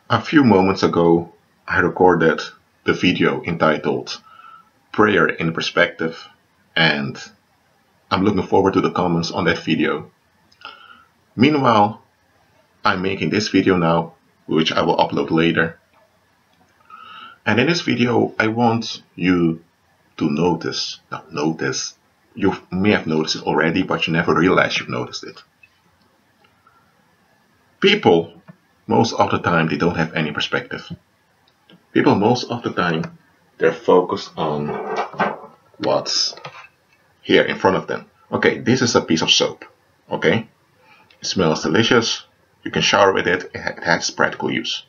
A few moments ago, I recorded the video entitled Prayer in Perspective, and I'm looking forward to the comments on that video. Meanwhile, I'm making this video now, which I will upload later. And in this video, I want you to notice, you may have noticed it already, but you never realized you've noticed it. People, most of the time, they don't have any perspective. People, most of the time, they're focused on what's here in front of them. Okay, this is a piece of soap. Okay, it smells delicious. You can shower with it. It has practical use.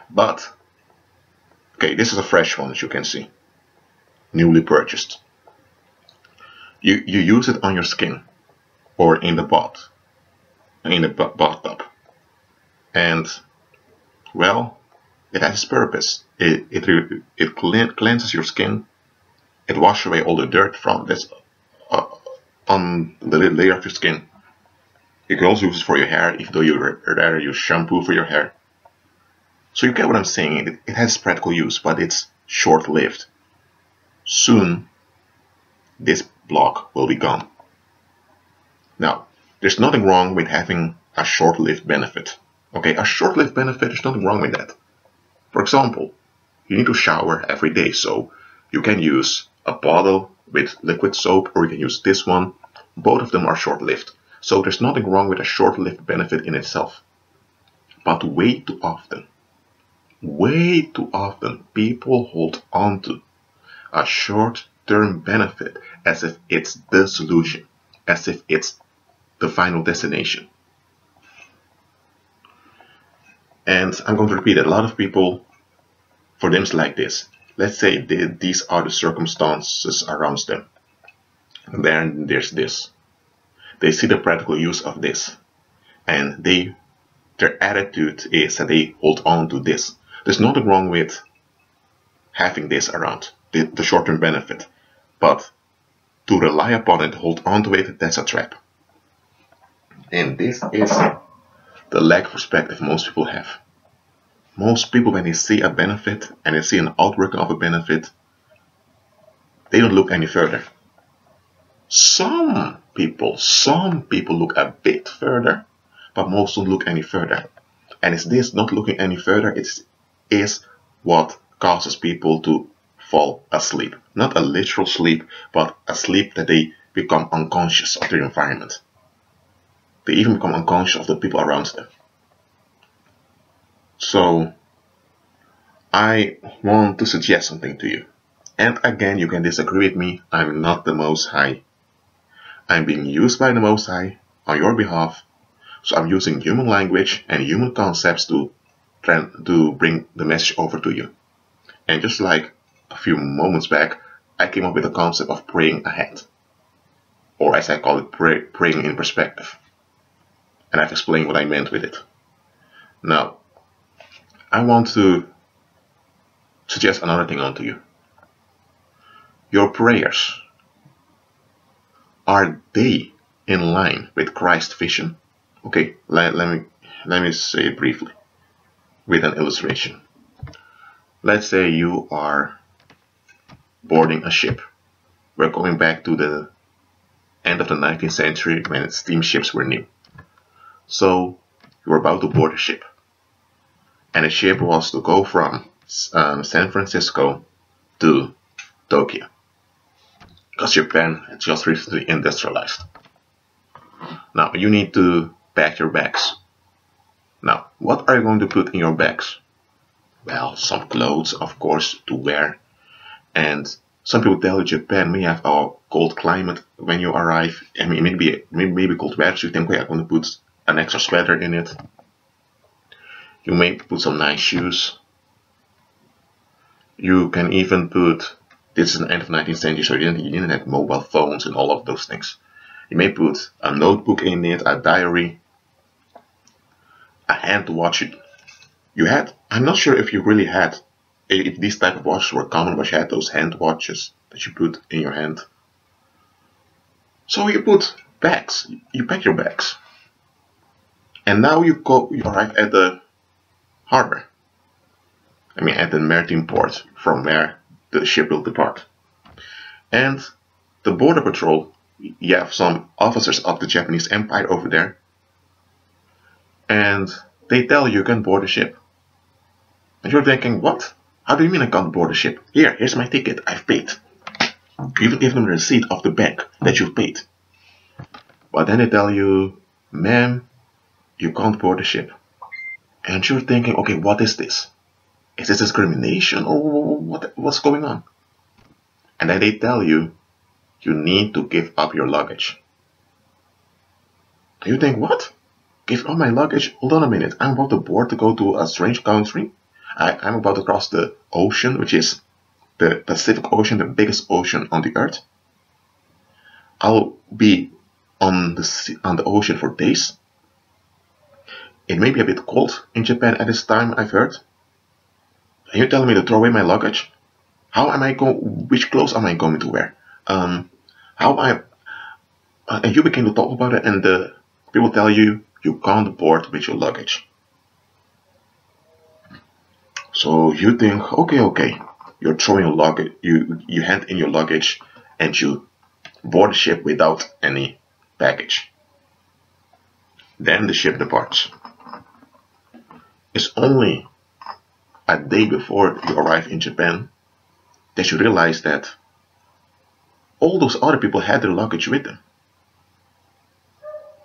But, okay, this is a fresh one, as you can see. Newly purchased. You use it on your skin or in the bathtub. And, well, it has its purpose. It cleanses your skin. It washes away all the dirt from this on the layer of your skin. You can also use it for your hair, even though you rather use shampoo for your hair. So you get what I'm saying. It has practical use, but it's short-lived. Soon, this block will be gone. Now, there's nothing wrong with having a short-lived benefit. Okay, a short-lived benefit, there's nothing wrong with that. For example, you need to shower every day, so you can use a bottle with liquid soap, or you can use this one. Both of them are short-lived. So there's nothing wrong with a short-lived benefit in itself. But way too often, people hold on to a short-term benefit as if it's the solution, as if it's the final destination. And I'm going to repeat it. A lot of people, for them, it's like this. Let's say these are the circumstances around them. And then there's this. They see the practical use of this. And their attitude is that they hold on to this. There's nothing wrong with having this around, the short-term benefit. But to rely upon it, hold on to it, that's a trap. And this is the lack of perspective most people have. Most people, when they see a benefit and they see an outworking of a benefit, they don't look any further. Some people look a bit further, but most don't look any further. And it's this not looking any further, it is what causes people to fall asleep. Not a literal sleep, but a sleep that they become unconscious of their environment. They even become unconscious of the people around them. So, I want to suggest something to you. And again, you can disagree with me. I'm not the Most High. I'm being used by the Most High on your behalf. So I'm using human language and human concepts to bring the message over to you. And just like a few moments back, I came up with the concept of praying ahead. Or as I call it, praying in perspective. And I've explained what I meant with it. Now, I want to suggest another thing onto you. Your prayers, are they in line with Christ's vision? Okay, let me say it briefly with an illustration. Let's say you are boarding a ship. We're going back to the end of the 19th century when steamships were new. So you're about to board a ship. And the ship was to go from San Francisco to Tokyo. Because Japan had just recently industrialized. Now you need to pack your bags. Now, what are you going to put in your bags? Well, some clothes, of course, to wear. And some people tell you Japan may have a cold climate when you arrive. I mean, maybe cold weather, so you think, okay, I'm going to put an extra sweater in it. You may put some nice shoes. You can even put, this is the end of the 19th century, so you didn't have mobile phones and all of those things. You may put a notebook in it, a diary, a hand watch. You had, I'm not sure if you really had, if these type of watches were common, but you had those hand watches that you put in your hand. So you put bags, you pack your bags. And now you arrive at the harbor. I mean, at the maritime port from where the ship will depart. And the border patrol, you have some officers of the Japanese Empire over there, and they tell you can board the ship. And you're thinking, what? How do you mean I can't board the ship? Here's my ticket, I've paid. You even give them a receipt of the bank that you've paid. But then they tell you, ma'am, you can't board the ship. And you're thinking, okay, what is this? Is this discrimination or what's going on? And then they tell you, you need to give up your luggage. And you think, what? Give up my luggage? Hold on a minute, I'm about to board to go to a strange country. I'm about to cross the ocean, which is the Pacific Ocean, the biggest ocean on the earth. I'll be on the ocean for days. It may be a bit cold in Japan at this time, I've heard. And you're telling me to throw away my luggage? How am I which clothes am I going to wear? And you begin to talk about it, and the people tell you you can't board with your luggage. So you think, okay, you're throwing your luggage, you hand in your luggage, and you board the ship without any baggage. Then the ship departs. It's only a day before you arrive in Japan that you realize that all those other people had their luggage with them.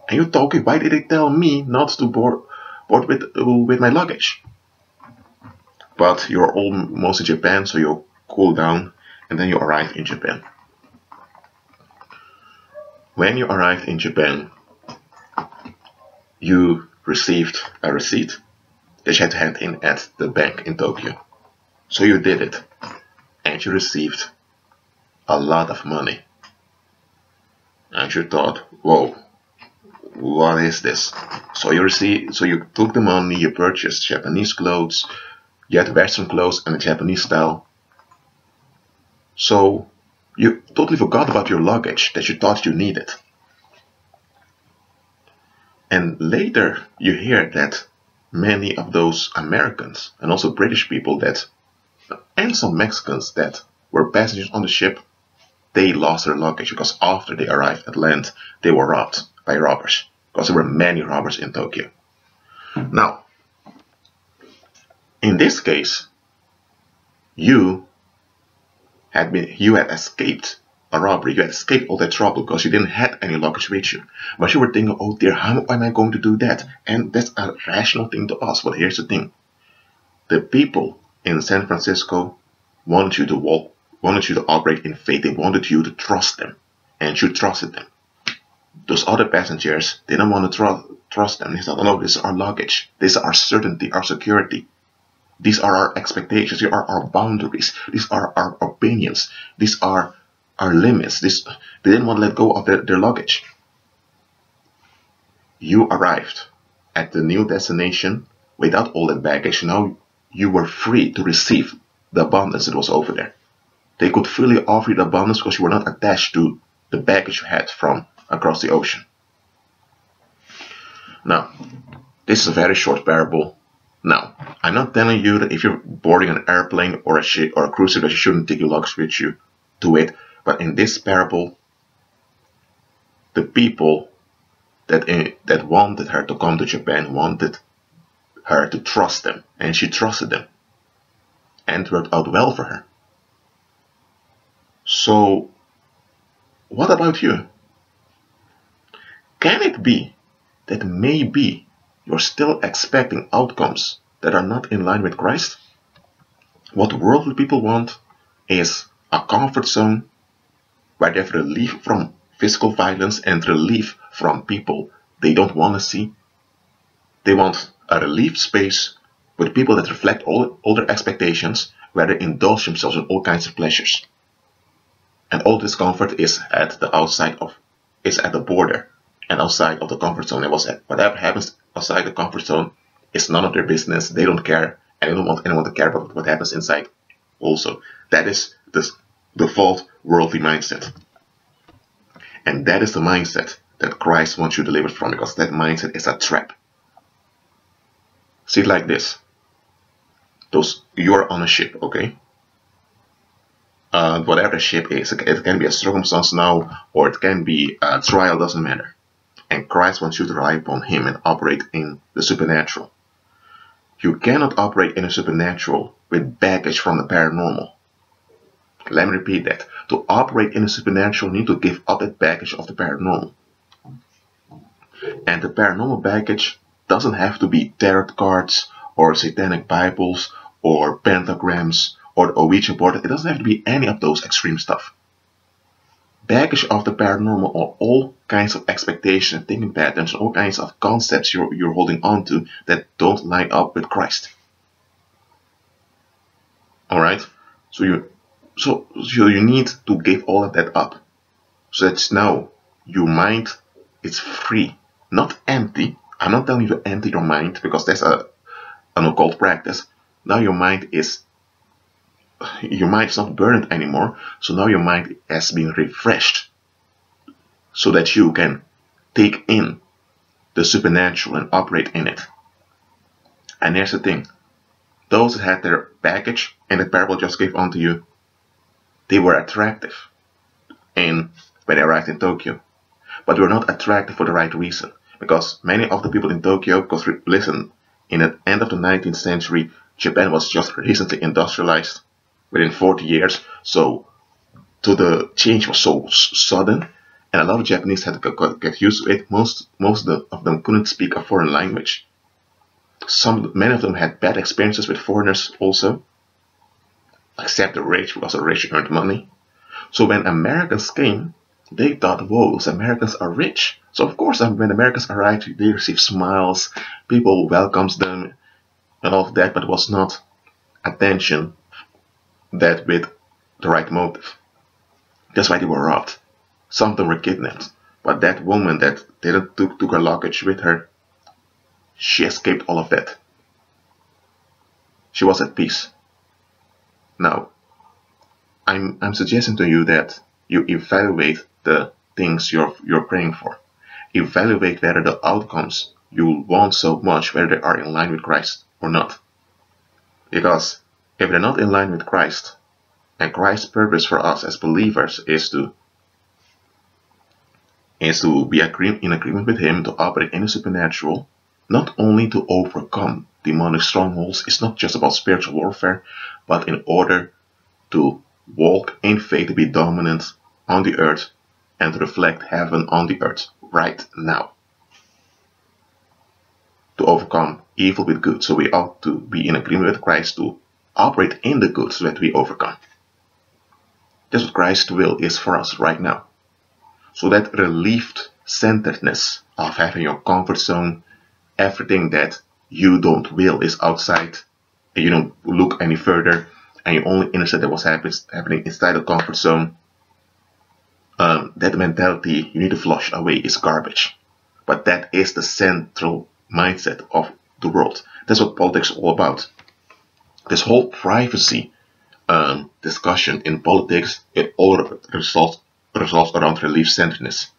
And you thought, okay, why did they tell me not to board with my luggage? But you're almost in Japan, so you cool down, and then you arrive in Japan. When you arrived in Japan, you received a receipt that you had to hand in at the bank in Tokyo. So you did it, and you received a lot of money. And you thought, whoa, what is this? So you took the money, you purchased Japanese clothes, you had Western clothes and a Japanese style. So you totally forgot about your luggage that you thought you needed. And later you hear that many of those Americans and also British people and some Mexicans that were passengers on the ship, they lost their luggage because after they arrived at land, they were robbed by robbers, because there were many robbers in Tokyo. Now, in this case, you had escaped a robbery. You had escaped all that trouble because you didn't have any luggage with you. But you were thinking, oh dear, how am I going to do that? And that's a rational thing to ask. But here's the thing. The people in San Francisco wanted you to operate in faith. They wanted you to trust them. And you trusted them. Those other passengers didn't want to trust them. They said, oh no, this is our luggage. This is our certainty, our security. These are our expectations. These are our boundaries. These are our opinions. These are our limits. They didn't want to let go of their luggage. You arrived at the new destination without all that baggage. Now you were free to receive the abundance that was over there. They could freely offer you the abundance because you were not attached to the baggage you had from across the ocean. Now, this is a very short parable. Now, I'm not telling you that if you're boarding an airplane or a ship or a cruise ship that you shouldn't take your luggage with you to it. But in this parable, the people that wanted her to come to Japan wanted her to trust them, and she trusted them, and it worked out well for her. So, what about you? Can it be that maybe you're still expecting outcomes that are not in line with Christ? What worldly people want is a comfort zone where they have relief from physical violence and relief from people they don't want to see. They want a relief space with people that reflect all their expectations, where they indulge themselves in all kinds of pleasures. And all this comfort is at the border and outside of the comfort zone. And whatever happens outside the comfort zone is none of their business. They don't care, and they don't want anyone to care about what happens inside. Also, that is the default worldly mindset. And that is the mindset that Christ wants you delivered from, because that mindset is a trap. See it like this. You're on a ship, okay? Whatever the ship is, it can be a circumstance now, or it can be a trial, doesn't matter. And Christ wants you to rely upon Him and operate in the supernatural. You cannot operate in the supernatural with baggage from the paranormal. Let me repeat that. To operate in the supernatural, you need to give up that baggage of the paranormal. And the paranormal baggage doesn't have to be tarot cards or satanic Bibles or pentagrams or the Ouija board. It doesn't have to be any of those extreme stuff. Baggage of the paranormal are all kinds of expectations, thinking patterns, all kinds of concepts you're holding on to that don't line up with Christ. Alright? So you need to give all of that up. So that now your mind is free, not empty. I'm not telling you to empty your mind because that's an occult practice. Now your mind is not burdened anymore. So now your mind has been refreshed so that you can take in the supernatural and operate in it. And here's the thing. Those that had their baggage and the parable just gave unto you, they were attractive when they arrived in Tokyo. But they were not attractive for the right reason. Because many of the people in Tokyo, because listen, in the end of the 19th century, Japan was just recently industrialized within 40 years. So the change was so sudden, and a lot of Japanese had to get used to it. Most of them couldn't speak a foreign language. Many of them had bad experiences with foreigners also, except the rich, because the rich earned money. So when Americans came, they thought, whoa, those Americans are rich. So of course, when Americans arrived, they received smiles, people welcomes them, and all of that, but it was not attention that with the right motive. That's why they were robbed. Some of them were kidnapped. But that woman that didn't took her luggage with her, she escaped all of that. She was at peace. Now, I'm suggesting to you that you evaluate the things you're praying for. Evaluate whether the outcomes you want so much, whether they are in line with Christ or not. Because if they're not in line with Christ, and Christ's purpose for us as believers is to be in agreement with Him, to operate in the supernatural, not only to overcome demonic strongholds. It's not just about spiritual warfare, but in order to walk in faith, to be dominant on the earth and to reflect heaven on the earth right now. To overcome evil with good. So we ought to be in agreement with Christ to operate in the good so that we overcome. That's what Christ's will is for us right now. So that relieved centeredness of having your comfort zone, everything that you don't will is outside, and you don't look any further, and you're only interested in what's happening inside the comfort zone. That mentality you need to flush away is garbage. But that is the central mindset of the world. That's what politics is all about. This whole privacy discussion in politics, it all resolves around relief-centeredness.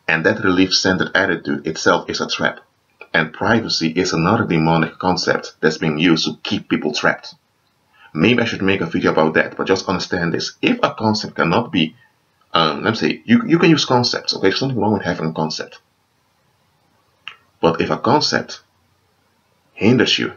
And that relief-centered attitude itself is a trap. And privacy is another demonic concept that's being used to keep people trapped. Maybe I should make a video about that, but just understand this. If a concept cannot be, let's say, you can use concepts, okay? There's nothing wrong with having a concept. But if a concept hinders you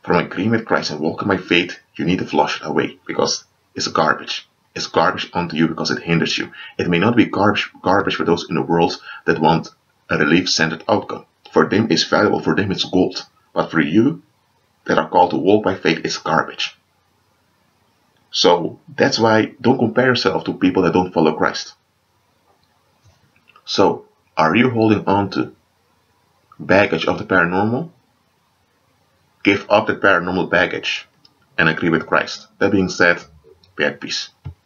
from agreeing with Christ and walking by faith, you need to flush it away because it's garbage. It's garbage unto you because it hinders you. It may not be garbage for those in the world that want a relief-centered outcome. For them it's valuable, for them it's gold. But for you that are called to walk by faith, it's garbage. So that's why don't compare yourself to people that don't follow Christ. So are you holding on to baggage of the paranormal? Give up the paranormal baggage and agree with Christ. That being said, be at peace.